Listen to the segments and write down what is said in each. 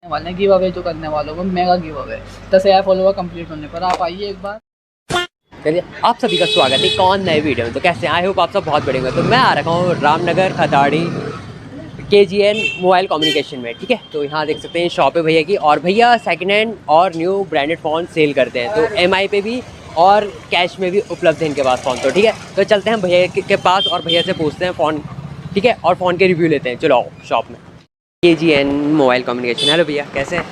वाले give away जो करने वालों को, mega give away 10,000 follower complete होने पर आप आइए एक बार। चलिए आप सभी का स्वागत है कौन नए वीडियो में। तो कैसे आई होप आप सब बहुत बढ़िया होंगे। तो मैं आ रखा हूँ रामनगर खदाड़ी KGN मोबाइल कम्युनिकेशन में, ठीक है। तो यहाँ देख सकते हैं शॉप है भैया की, और भैया सेकंड हैंड और न्यू ब्रांडेड फ़ोन सेल करते हैं। तो MI पे भी और कैश में भी उपलब्ध है इनके पास फ़ोन। तो ठीक है, तो चलते हैं भैया के पास और भैया से पूछते हैं फ़ोन, ठीक है, और फ़ोन के रिव्यू लेते हैं। चलो आओ शॉप में। KGN mobile communication. हेलो भैया, कैसे हैं?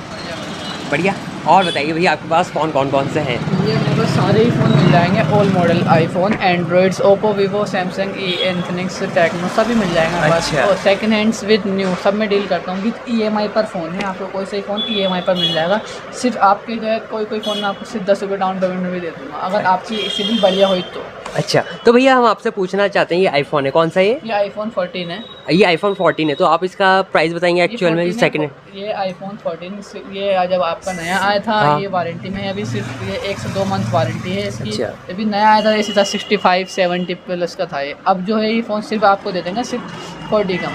बढ़िया। और बताइए भैया आपके पास फ़ोन कौन कौन से हैं? ये मेरे पास सारे ही फ़ोन मिल जाएंगे, all model iPhone, androids, Oppo, Vivo, Samsung, Infinix, Tecno सभी मिल जाएंगे मेरे पास। और सेकंड हैंड्स विद न्यू सब में डील करता हूँ। विद EMI पर फ़ोन है, आपको कोई सा फ़ोन EMI पर मिल जाएगा। सिर्फ आपके जो है कोई फ़ोन मैं आपको सिर्फ 10 रुपये डाउन पेमेंट में भी दे दूँगा, अगर आपकी सिविल बढ़िया हुई तो। अच्छा, तो भैया हम आपसे पूछना चाहते हैं, ये आईफोन है कौन सा? ये आईफोन 14 है। ये आईफोन 14 है। तो आप इसका प्राइस बताएंगे एक्चुअल में? सेकंड है ये आईफोन 14 ये जब आपका नया आया था, हाँ। ये वारंटी में है अभी, सिर्फ ये 1 से 2 मंथ वारंटी है इसकी। अच्छा। अभी नया आया था ये था 65-70 प्लस का था ये। अब जो है ये फ़ोन सिर्फ आपको दे देंगे सिर्फ 40 का,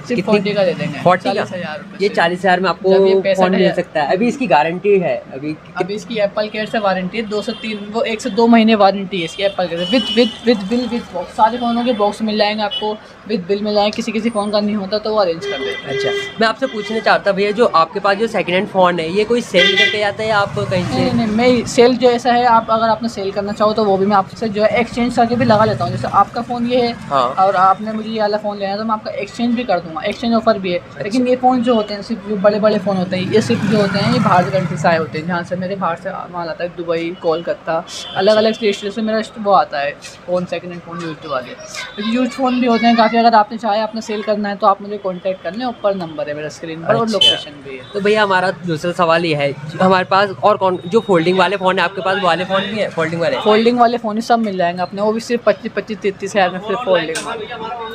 सिर्फ 40 का दे देंगे। 40 का? 40,000 रुपये। ये 40,000 में आपको फ़ोन मिल सकता है। अभी इसकी गारंटी है? अभी इसकी एप्पल केयर से वारंटी है 2 से 3 वो 1 से 2 महीने वारंटी है इसकी एप्पल केयर से। विद बिल विद बॉक्स, सारे फ़ोनों के बॉक्स मिल जाएंगे आपको, विद बिल मिल जाएंगे। किसी फ़ोन का नहीं होता तो वो अरेंज कर देते हैं। अच्छा, मैं आपसे पूछना चाहता भैया, जो आपके पास जो सेकंड हैंड फ़ोन है, ये कोई सेल करके जाता है या आप कहीं से? नहीं, मैं सेल जो ऐसा है, आप अगर आपने सेल करना चाहो तो वो भी मैं आपसे जो है एक्सचेंज करके भी लगा लेता हूँ। जैसे आपका फ़ोन ये है, हाँ। और आपने मुझे ये वाला फ़ोन लेना है तो मैं आपका एक्सचेंज भी कर दूँगा, एक्सचेंज ऑफर भी है। लेकिन ये फ़ोन जो होते हैं सिर्फ जो बड़े बड़े फ़ोन होते हैं, ये सिर्फ जो होते हैं ये बाहर के कंट्री से आए होते हैं, जहाँ से मेरे बाहर से माल आता है, दुबई, कोलकाता, अलग अलग स्टेशन से मेरा वो आता है phone, second hand phone use वाले। तो यूज फ़ोन भी होते हैं काफ़ी। अगर आपने चाहे आपने सेल करना है तो आप मुझे कॉन्टैक्ट कर लें, ऊपर नंबर है मेरा स्क्रीन पर, और लोकेशन भी है। तो भैया हमारा दूसरा सवाल ये है, हमारे पास और कौन जो फोल्डिंग वाले फ़ोन है आपके पास, वो वाले फ़ोन भी है? फोल्डिंग वाले फ़ोन ही सब मिल जाएंगे अपने, वो भी सिर्फ 25-30 हज़ार में, सिर्फ फोल्डिंग वाले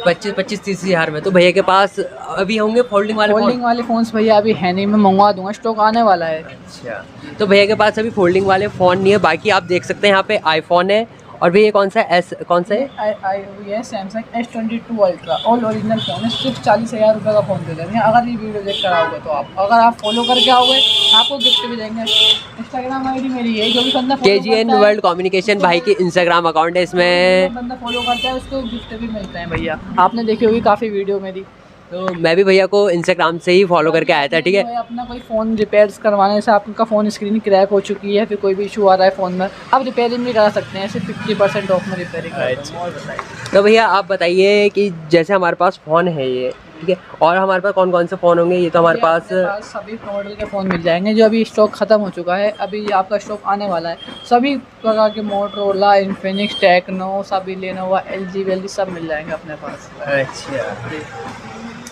25-30 हज़ार में। तो भैया के पास अभी होंगे फोल्डिंग वाले फ़ोन्स भैया अभी है नहीं, मैं मंगवा दूंगा, स्टॉक आने वाला है। अच्छा, तो भैया के पास अभी फोल्डिंग वाले फ़ोन नहीं है। बाकी आप देख सकते हैं यहाँ पे आईफोन है, और भैया कौन सा है? कौन सा है? ये Samsung S22 ultra all original phone है, सिर्फ 40,000 रुपये का फ़ोन दे देंगे अगर ये वीडियो देख कर आओगे तो। आप अगर आप फॉलो करके आओगे आपको गिफ्ट भी देंगे। इंस्टाग्राम ID मेरी है, जो भी बंदा KGN वर्ल्ड कम्युनिकेशन भाई की इंस्टाग्राम अकाउंट है, इसमें बंदा फॉलो करता है उसको गिफ्ट भी मिलते हैं भैया। आपने देखी होगी काफ़ी वीडियो मेरी। तो मैं भी भैया को इंस्टाग्राम से ही फॉलो करके आया था, ठीक है। अपना कोई फ़ोन रिपेयर्स करवाने से, आपका फ़ोन स्क्रीन क्रैक हो चुकी है, फिर कोई भी इशू आ रहा है फ़ोन में, आप रिपेयरिंग भी करा सकते हैं, सिर्फ 50% ऑफ में रिपेयरिंग। तो भैया आप बताइए कि जैसे हमारे पास फ़ोन है ये, ठीक है, और हमारे पास कौन कौन से फ़ोन होंगे? ये तो हमारे पास सभी मॉडल के फ़ोन मिल जाएंगे, जो अभी स्टॉक ख़त्म हो चुका है, अभी आपका स्टॉक आने वाला है। सभी प्रकार के मोटरोला, इन्फिनिक्स, टेक्नो, सभी लेनोवा, LG सब मिल जाएंगे अपने पास। अच्छा,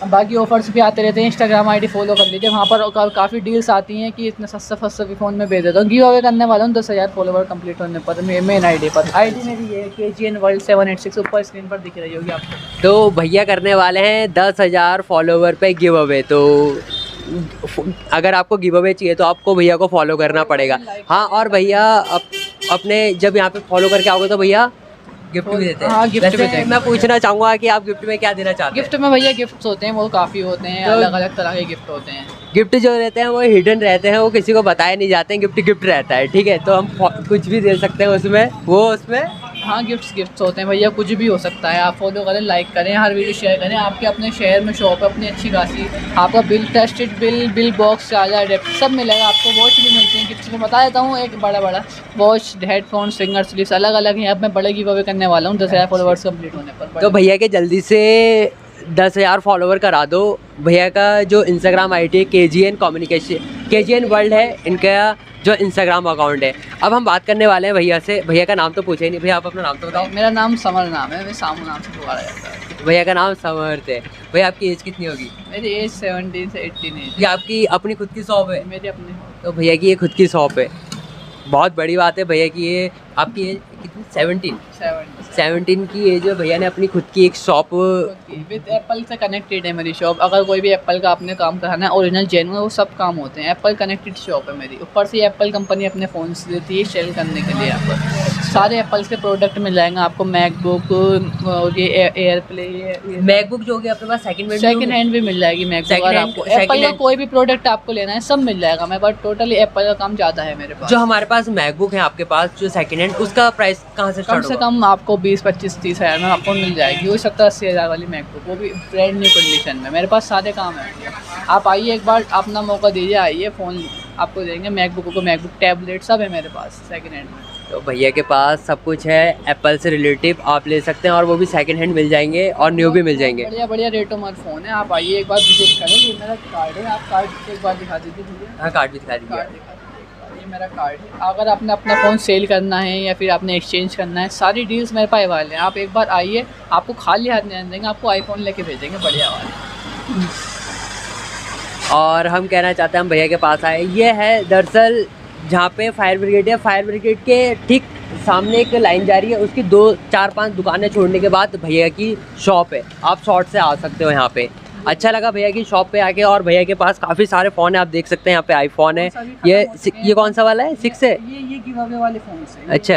बाकी ऑफर्स भी आते रहते हैं, इंस्टाग्राम ID फॉलो कर लीजिए, वहाँ पर काफ़ी डील्स आती हैं कि इतने सस्ता भी फ़ोन में भेज देता हूँ। गिव अवे करने वाला हूँ 10,000 फॉलोवर कंप्लीट होने पर मेन ID पर। ID मेरी ये KGN वर्ल्ड 786 ऊपर स्क्रीन पर दिख रही होगी आपको। तो भैया करने वाले हैं 10,000 फॉलोवर पे गिव अवे। तो अगर आपको गिव अवे चाहिए तो आपको भैया को फॉलो करना पड़ेगा। हाँ, और भैया अपने जब यहाँ पे फॉलो करके आओगे तो भैया गिफ्ट भी देते हैं। हाँ, गिफ्ट भी देंगे। मैं पूछना चाहूँगा कि आप गिफ्ट में क्या देना चाहते हैं? गिफ्ट में भैया गिफ्ट्स होते हैं वो काफ़ी होते हैं, तो अलग अलग तरह के गिफ्ट होते हैं। गिफ्ट जो रहते हैं वो हिडन रहते हैं, वो किसी को बताए नहीं जाते हैं। गिफ्ट रहता है, ठीक है। तो हम कुछ भी दे सकते हैं उसमें, उसमें हाँ, गिफ्ट्स होते हैं भैया, कुछ भी हो सकता है। आप फॉलो करें, लाइक करें, हर वीडियो शेयर करें। आपके अपने शहर में शॉप है अपनी अच्छी खासी, आपका bill tested bill box, charger, adapter सब मिलेगा आपको। वॉच भी मिलती है गिफ्ट्स में, बता देता हूँ एक बड़ा वॉच, हेडफोन, सिंगर स्लीव्स अलग अलग हैं। अब मैं बड़े गिव अवे करने वाला हूँ 10,000 फॉलोवर्स कंप्लीट होने पर। तो भैया के जल्दी से 10,000 फॉलोवर करा दो। भैया का जो इंस्टाग्राम ID है KGN कम्युनिकेशन, KGN वर्ल्ड है इनका जो इंस्टाग्राम अकाउंट है। अब हम बात करने वाले हैं भैया से। भैया का नाम तो पूछे ही नहीं, भैया आप अपना नाम तो बताओ। मेरा नाम समर नाम है, मैं सामू नाम से पुकारा जाता है। भैया का नाम समर्थ है। भैया आपकी एज कितनी होगी? मेरी एज 17 से 18 है। ये आपकी अपनी खुद की शॉप है? मेरी अपनी। तो भैया की ये खुद की शॉप है, बहुत बड़ी बात है भैया की। ये आपकी एज कितनी? 17 की एज में भैया ने अपनी खुद की एक शॉप विद एप्पल से कनेक्टेड है मेरी शॉप। अगर कोई भी एप्पल का आपने काम कराना है, ओरिजिनल जेन्युइन, वो सब काम होते हैं। एप्पल कनेक्टेड शॉप है मेरी। ऊपर से एप्पल कंपनी अपने फ़ोन देती है सेल करने के लिए यहाँ पर। सारे एप्पल्स के प्रोडक्ट मिल जाएंगे आपको, मैकबुक और ये एयर प्ले, मैकबुक जो होगी आपके पास सेकंड हैंड भी मिल जाएगी मैकबुक। और आपको एप्पल का कोई भी प्रोडक्ट आपको लेना है सब मिल जाएगा मेरे पास। टोटली एप्पल का काम ज़्यादा है मेरे पास। जो हमारे पास मैकबुक है आपके पास जो सेकंड हैंड, उसका प्राइस कहाँ से कम से कम आपको 20-25-30 हज़ार में आपको मिल जाएगी। वो 70-80 हज़ार वाली मैकबुक, वो भी ब्रांड न्यू कंडीशन में। मेरे पास सारे काम है। आप आइए एक बार, अपना मौका दीजिए, आइए, फ़ोन आपको देंगे, मैकबुक को मैकबुक टैबलेट सब है मेरे पास सेकंड हैंड में। तो भैया के पास सब कुछ है एप्पल से रिलेटिव, आप ले सकते हैं और वो भी सेकंड हैंड मिल जाएंगे और न्यू भी मिल जाएंगे। बढ़िया बढ़िया रेटों में फ़ोन है। आप आइए एक बार विजिट करें। ये मेरा कार्ड है, आप कार्ड एक बार दिखा दीजिए मुझे। हाँ, कार्ड भी दिखा दीजिए। ये मेरा कार्ड है। अगर आपने अपना फ़ोन सेल करना है या फिर आपने एक्सचेंज करना है, सारी डील्स मेरे पास अवेलेबल हैं। आप एक बार आइए, आपको खाली हाथ नहीं देंगे, आपको आईफोन लेके भेजेंगे बढ़िया वाला। और हम कहना चाहते हैं हम भैया के पास आए, ये है दरअसल जहाँ पे फायर ब्रिगेड है, फायर ब्रिगेड के ठीक सामने एक लाइन जा रही है, उसकी 2-4-5 दुकानें छोड़ने के बाद भैया की शॉप है। आप शॉर्ट से आ सकते हो यहाँ पे। अच्छा लगा भैया की शॉप पे आके। और भैया के पास काफ़ी सारे फ़ोन है, आप देख सकते हैं यहाँ पे आईफोन है। ये कौन सा वाला है? 6 है? ये गिव अवे वाले फ़ोन से। अच्छा,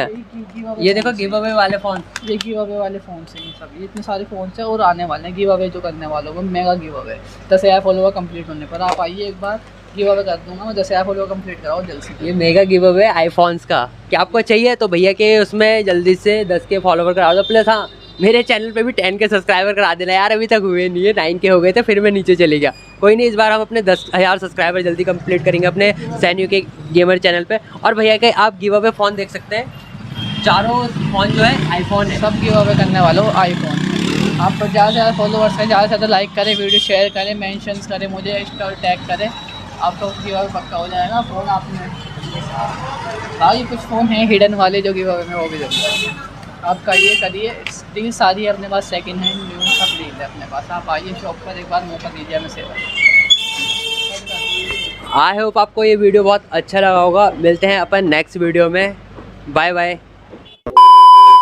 ये देखो गिव अवे वाले फ़ोन, ये गिव अवे वाले फ़ोन से ये सब, ये इतने सारे फ़ोन से और आने वाले हैं गिव अवे जो करने वालों को। Mega give away 10,000 follower complete होने पर आप आइए एक बार, गिव अवे कर दूंगा मैं। 10,000 फॉलोवर कंप्लीट कराओ जल्दी से। ये मेगा गिव अवे आईफोन्स का क्या आपको चाहिए तो भैया के उसमें जल्दी से 10 के फॉलोवर करा दो। प्लस हाँ, मेरे चैनल पे भी 10 के सब्सक्राइबर करा देना यार, अभी तक हुए नहीं है। 9 के हो गए थे, फिर मैं नीचे चले गया। कोई नहीं, इस बार हम अपने 10,000 सब्सक्राइबर जल्दी कंप्लीट करेंगे अपने सैन्यू के गेमर चैनल पे। और भैया के आप गिव अवे फ़ोन देख सकते हैं, चारों फ़ोन जो है आईफोन है। सब गिव अवे करने वालों आईफोन। आप ज़्यादा से ज़्यादा फॉलोवर्स हैं, ज़्यादा से ज़्यादा लाइक करें, वीडियो शेयर करें, मेंशंस करें, मुझे इंस्टा टैग करें, आपका गिव अवे पक्का हो जाएगा। फ़ोन आपने भाई कुछ फ़ोन हैं हिडन वाले जो गिव अवे में, वो भी देंगे। आपका ये करिए, डील सारी है अपने पास, सेकंड हैंड न्यू सब डील है अपने पास। आप आइए शॉप पर एक बार, मौका दीजिए हमें सेवा। आई होप आपको ये वीडियो बहुत अच्छा लगा होगा। मिलते हैं अपन नेक्स्ट वीडियो में। Bye bye.